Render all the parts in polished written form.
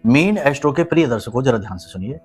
Mean astro के प्रिय दर्शकों, जरा ध्यान से सुनिए।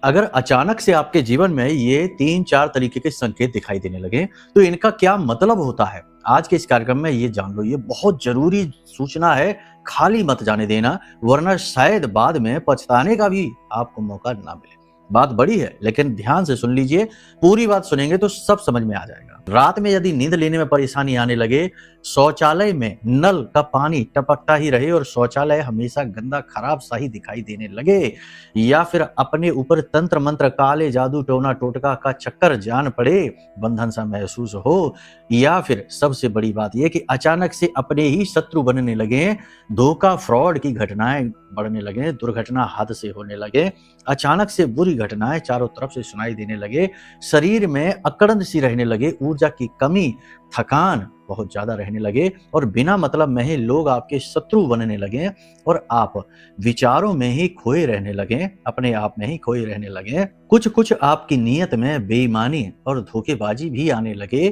अगर अचानक से आपके जीवन में ये 3-4 तरीके के संकेत दिखाई देने लगे, तो इनका क्या मतलब होता है? आज के इस कार्यक्रम में ये जान लो। ये बहुत ज़रूरी सूचना है, खाली मत जाने देना, वरना शायद बाद में पछताने का भी आपको मौका ना मिले। बात बड़ी है, लेकिन ध्यान से सुन लीजिए। पूरी बात सुनेंगे तो सब समझ में आ जाएगा। रात में यदि नींद लेने में परेशानी आने लगे, शौचालय में नल का पानी टपकता ही रहे और शौचालय हमेशा गंदा खराब सा ही दिखाई देने लगे, या फिर अपने ऊपर तंत्र मंत्र, काले जादू, टोना टोटका का चक्कर जान पड़े, बंधन सा महसूस हो, या फिर सबसे बड़ी बात यह कि अचानक से अपने ही शत्रु बनने लगे, धोखा, फ्रॉड की घटनाएं बढ़ने लगे, दुर्घटना हद से होने लगे, अचानक से बुरी घटनाएं चारों तरफ से सुनाई देने लगे, शरीर में अकड़न सी रहने लगे, ऊर्जा की कमी, थकान बहुत ज्यादा रहने लगे, और बिना मतलब में ही लोग आपके शत्रु बनने लगे, और आप विचारों में ही खोए रहने लगे, अपने आप में ही खोए रहने लगे। कुछ कुछ आपकी नीयत में बेईमानी और धोखेबाजी भी आने लगे,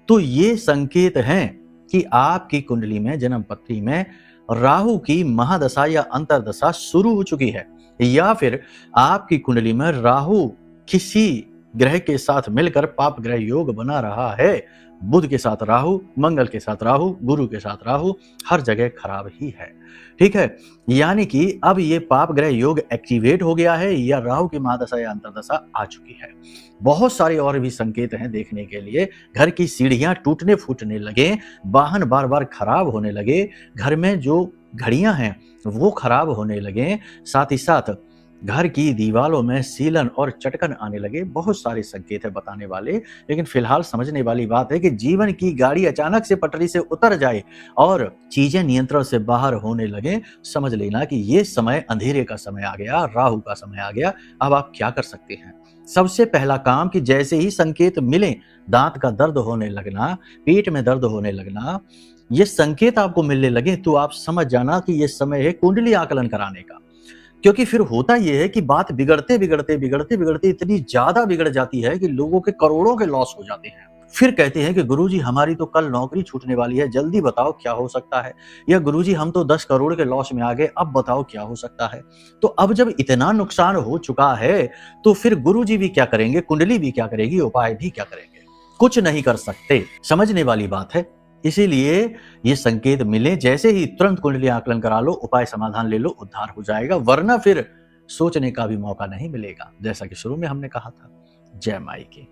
तो ये संकेत हैं कि आपकी कुंडली में, जन्म पत्री में राहु की महादशा या अंतर्दशा शुरू हो चुकी है, या फिर आपकी कुंडली में राहु किसी ग्रह के साथ मिलकर पाप ग्रह योग बना रहा है। बुध के साथ राहु, मंगल के साथ राहु, गुरु के साथ राहु, हर जगह खराब ही है। ठीक है, यानी कि अब ये पाप ग्रह योग एक्टिवेट हो गया है, या राहु की महादशा या अंतर्दशा आ चुकी है। बहुत सारे और भी संकेत हैं देखने के लिए। घर की सीढ़ियां टूटने फूटने लगे, वाहन बार बार खराब होने लगे, घर में जो घड़ियां हैं वो खराब होने लगे, साथ ही साथ घर की दीवारों में सीलन और चटकन आने लगे। बहुत सारे संकेत है बताने वाले, लेकिन फिलहाल समझने वाली बात है कि जीवन की गाड़ी अचानक से पटरी से उतर जाए और चीजें नियंत्रण से बाहर होने लगे, समझ लेना कि ये समय अंधेरे का समय आ गया, राहु का समय आ गया। अब आप क्या कर सकते हैं? सबसे पहला काम कि जैसे ही संकेत मिले, दांत का दर्द होने लगना, पेट में दर्द होने लगना, ये संकेत आपको मिलने लगे, तो आप समझ जाना कि ये समय है कुंडली आकलन कराने का। क्योंकि फिर होता यह है कि बात बिगड़ते बिगड़ते बिगड़ते बिगड़ते इतनी ज्यादा बिगड़ जाती है कि लोगों के करोड़ों के लॉस हो जाते हैं। फिर कहते हैं कि गुरुजी हमारी तो कल नौकरी छूटने वाली है, जल्दी बताओ क्या हो सकता है, या गुरुजी हम तो 10 करोड़ के लॉस में आ गए, अब बताओ क्या हो सकता है। तो अब जब इतना नुकसान हो चुका है, तो फिर गुरुजी भी क्या करेंगे, कुंडली भी क्या करेगी, उपाय भी क्या करेंगे? कुछ नहीं कर सकते। समझने वाली बात है। इसीलिए ये संकेत मिले जैसे ही तुरंत कुंडली आकलन करा लो, उपाय समाधान ले लो, उद्धार हो जाएगा, वरना फिर सोचने का भी मौका नहीं मिलेगा, जैसा कि शुरू में हमने कहा था। जय माई की।